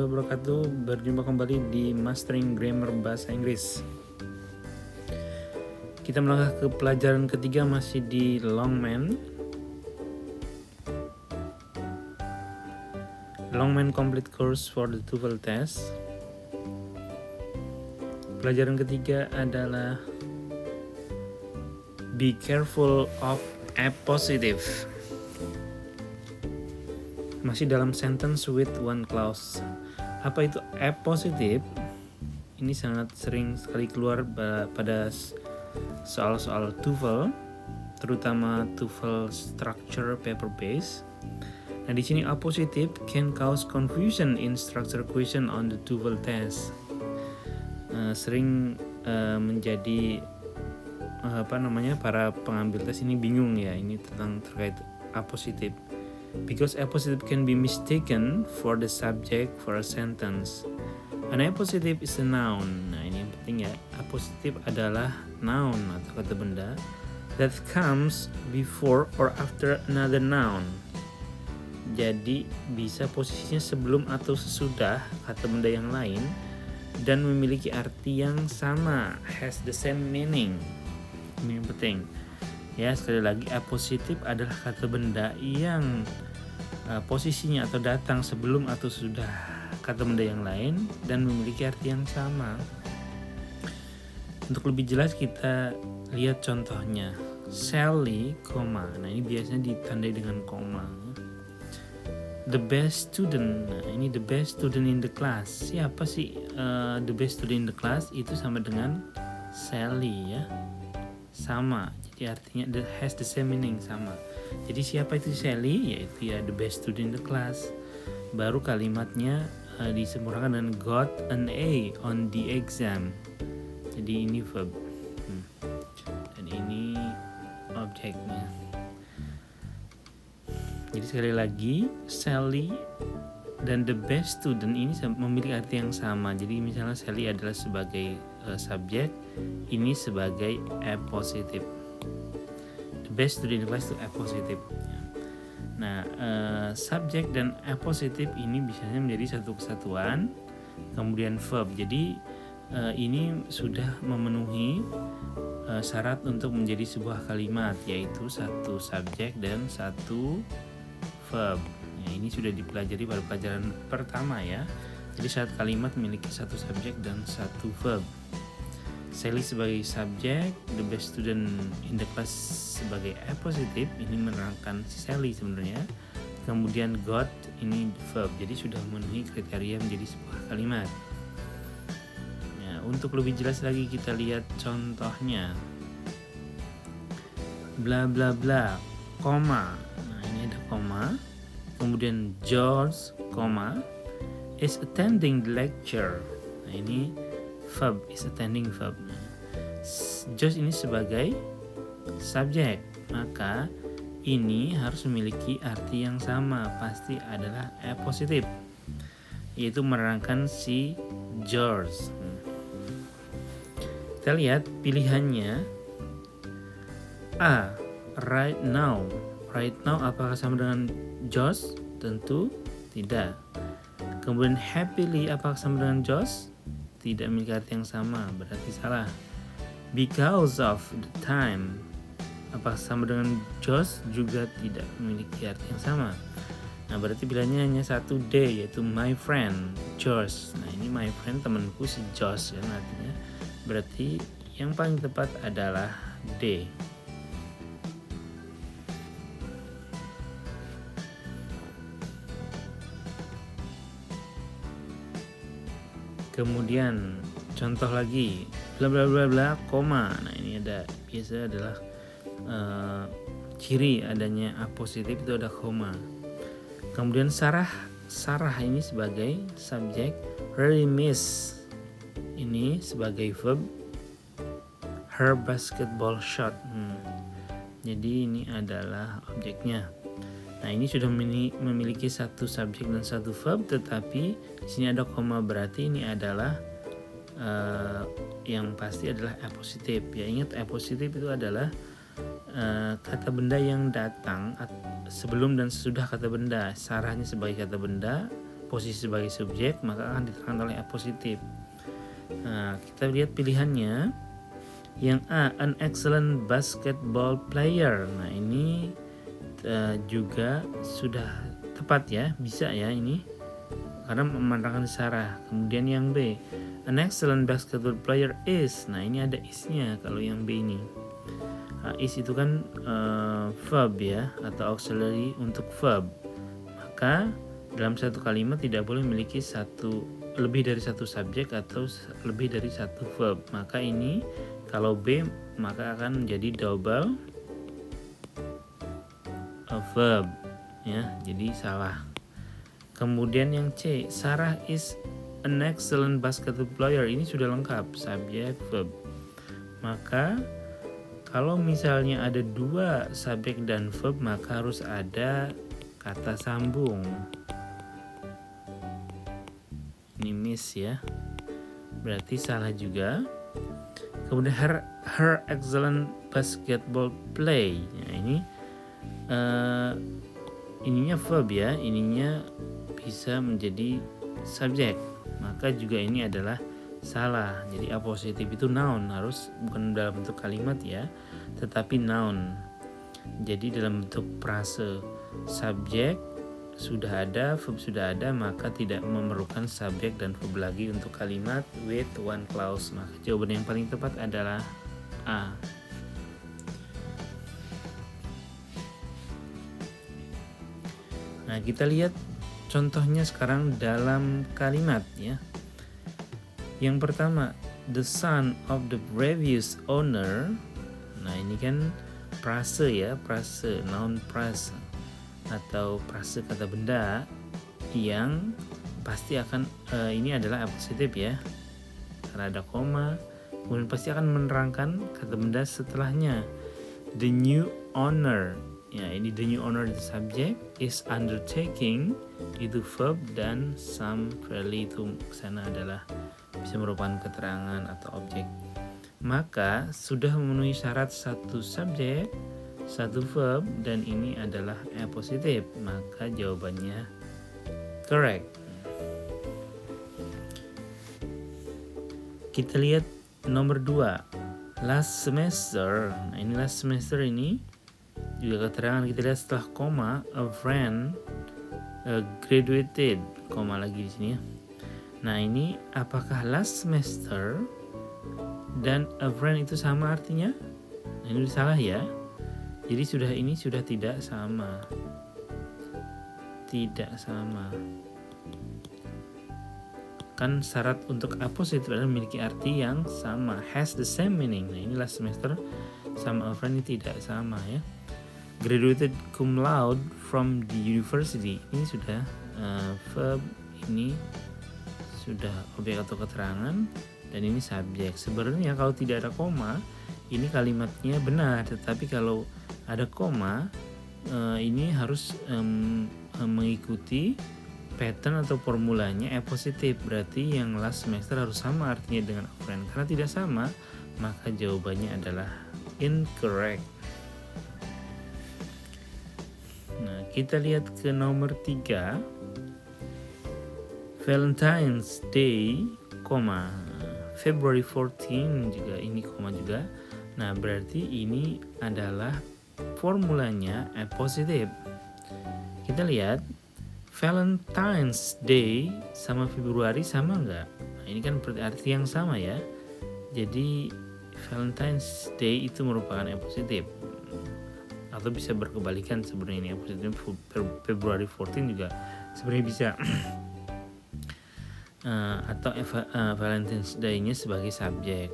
warahmatullahi wabarakatuh. Berjumpa kembali di Mastering Grammar Bahasa Inggris. Kita melangkah ke pelajaran ketiga, masih di Longman. Longman Complete Course for the TOEFL Test. Pelajaran ketiga adalah Be careful of appositive. Masih dalam sentence with one clause. Apa itu appositive? Ini sangat sering sekali keluar pada soal-soal TOEFL, terutama TOEFL structure paper base. Nah, di sini appositive can cause confusion in structure question on the TOEFL test. Sering menjadi para pengambil tes ini bingung ya, ini tentang terkait appositive. Because appositive can be mistaken for the subject for a sentence. An appositive is a noun. Nah, ini yang penting ya. Appositive adalah noun atau kata benda that comes before or after another noun. Jadi bisa posisinya sebelum atau sesudah kata benda yang lain dan memiliki arti yang sama, has the same meaning. Ini yang penting. Ya, sekali lagi, appositive adalah kata benda yang posisinya atau datang sebelum atau sudah kata benda yang lain dan memiliki arti yang sama. Untuk lebih jelas kita lihat contohnya. Sally, koma. Nah, ini biasanya ditandai dengan koma. The best student. Nah, ini the best student in the class. Siapa sih the best student in the class? Itu sama dengan Sally ya. Sama, jadi artinya has the same meaning, sama. Jadi siapa itu Sally? Yaitu ya the best student in the class. Baru kalimatnya disempurnakan dengan got an A on the exam. Jadi ini verb dan ini objeknya. Jadi sekali lagi, Sally dan the best student ini memiliki arti yang sama. Jadi misalnya Sally adalah sebagai subjek, ini sebagai appositive. The best student in class itu appositive. Nah, subjek dan appositive ini biasanya menjadi satu kesatuan, kemudian verb. Jadi ini sudah memenuhi syarat untuk menjadi sebuah kalimat, yaitu satu subjek dan satu verb. Ya, ini sudah dipelajari pada pelajaran pertama ya. Jadi syarat kalimat memiliki satu subjek dan satu verb. Sally sebagai subjek, the best student in the class sebagai appositive, ini menerangkan si Sally sebenarnya. Kemudian got ini verb, jadi sudah memenuhi kriteria menjadi sebuah kalimat. Ya, untuk lebih jelas lagi kita lihat contohnya. Bla bla bla, koma. Nah, ini ada koma. Kemudian George, koma, is attending the lecture. Nah, ini verb, is attending verb. George ini sebagai subjek, maka ini harus memiliki arti yang sama, pasti adalah appositive, yaitu menerangkan si George. Kita lihat pilihannya. A, right now. Right now apakah sama dengan George? Tentu tidak. Kemudian happily apakah sama dengan George? Tidak memiliki arti yang sama, berarti salah. Because of the time apakah sama dengan George? Juga tidak memiliki arti yang sama. Nah, berarti pilihannya hanya satu D, yaitu my friend George. Nah, ini my friend temanku si George ya, artinya berarti yang paling tepat adalah D. Kemudian contoh lagi, bla bla bla bla, koma. Nah, ini ada biasa adalah ciri adanya appositive itu ada koma. Kemudian Sarah ini sebagai subjek, really miss ini sebagai verb, her basketball shot. Jadi ini adalah objeknya. Nah, ini sudah memiliki satu subjek dan satu verb, tetapi di sini ada koma, berarti ini adalah yang pasti adalah appositive. Ya, ingat appositive itu adalah kata benda yang datang sebelum dan sesudah kata benda. Sarahnya sebagai kata benda, posisi sebagai subjek, maka akan diterangkan oleh apositif. Nah, kita lihat pilihannya. Yang A, an excellent basketball player. Nah, ini juga sudah tepat ya, bisa ya ini, karena menerangkan Sarah. Kemudian yang B, an excellent basketball player is. Nah, ini ada is-nya kalau yang B ini. Is itu kan verb ya, atau auxiliary untuk verb. Maka dalam satu kalimat tidak boleh memiliki lebih dari satu subjek atau lebih dari satu verb. Maka ini kalau B maka akan menjadi double verb ya, jadi salah. Kemudian yang C, Sarah is an excellent basketball player. Ini sudah lengkap subjek verb. Maka kalau misalnya ada dua subjek dan verb, maka harus ada kata sambung. Ini miss ya, berarti salah juga. Kemudian her excellent basketball play. Nah, ini ininya verb ya, ininya bisa menjadi subjek. Maka juga ini adalah salah. Jadi apositif itu noun, harus bukan dalam bentuk kalimat ya, tetapi noun. Jadi dalam bentuk frase, subjek sudah ada, verb sudah ada, maka tidak memerlukan subjek dan verb lagi untuk kalimat with one clause. Maka jawaban yang paling tepat adalah A. Nah, kita lihat contohnya sekarang dalam kalimat ya. Yang pertama, the son of the previous owner. Nah, ini kan frase ya, frase, noun frase atau frase kata benda yang pasti akan ini adalah apositif ya, karena ada koma, kemudian pasti akan menerangkan kata benda setelahnya. The new owner. Ya, ini the new owner itu subjek, is undertaking itu verb, dan some fairly itu sana adalah bisa merupakan keterangan atau objek. Maka sudah memenuhi syarat satu subjek, satu verb, dan ini adalah apositif. Maka jawabannya correct. Kita lihat nomor 2, last semester. Nah, ini last semester ini juga keterangan, kita lihat setelah koma, a friend graduated, koma lagi di sini ya. Nah, ini apakah last semester dan a friend itu sama artinya? Nah, ini salah ya. Jadi ini sudah tidak sama. Tidak sama. Kan syarat untuk apositif adalah memiliki arti yang sama, has the same meaning. Nah, ini last semester sama a friend ini tidak sama ya. Graduated cum laude from the university. Ini sudah verb, ini sudah objek atau keterangan, dan ini subjek. Sebenarnya kalau tidak ada koma, ini kalimatnya benar. Tetapi kalau ada koma, ini harus mengikuti pattern atau formulanya apositif. Berarti yang last semester harus sama artinya dengan a friend. Karena tidak sama, maka jawabannya adalah incorrect. Nah, kita lihat ke nomor 3, Valentine's Day, February 14 juga, ini koma juga. Nah, berarti ini adalah formulanya apositif. Kita lihat Valentine's Day sama Februari sama enggak? Nah, ini kan berarti yang sama ya. Jadi Valentine's Day itu merupakan apositif. Atau bisa berkebalikan sebenarnya, ini apositif February 14 juga sebenarnya bisa. Atau Valentine's Day-nya sebagai subjek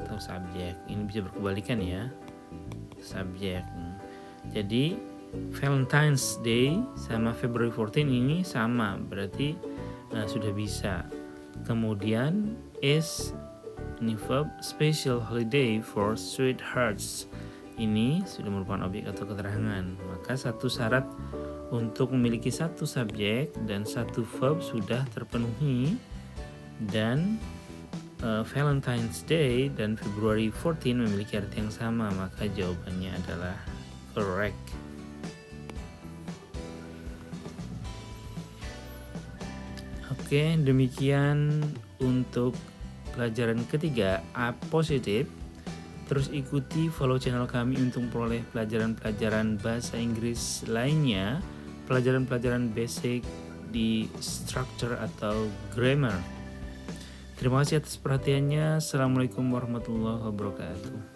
atau subjek. Ini bisa berkebalikan ya, subjek. Jadi Valentine's Day sama February 14 ini sama, berarti sudah bisa. Kemudian is ini verb, special holiday for sweethearts. Ini sudah merupakan objek atau keterangan. Maka satu syarat untuk memiliki satu subjek dan satu verb sudah terpenuhi, dan Valentine's Day dan February 14 memiliki arti yang sama, maka jawabannya adalah correct. Oke, demikian untuk pelajaran ketiga A positif. Terus ikuti follow channel kami untuk memperoleh pelajaran-pelajaran bahasa Inggris lainnya, pelajaran-pelajaran basic di structure atau grammar. Terima kasih atas perhatiannya. Assalamualaikum warahmatullahi wabarakatuh.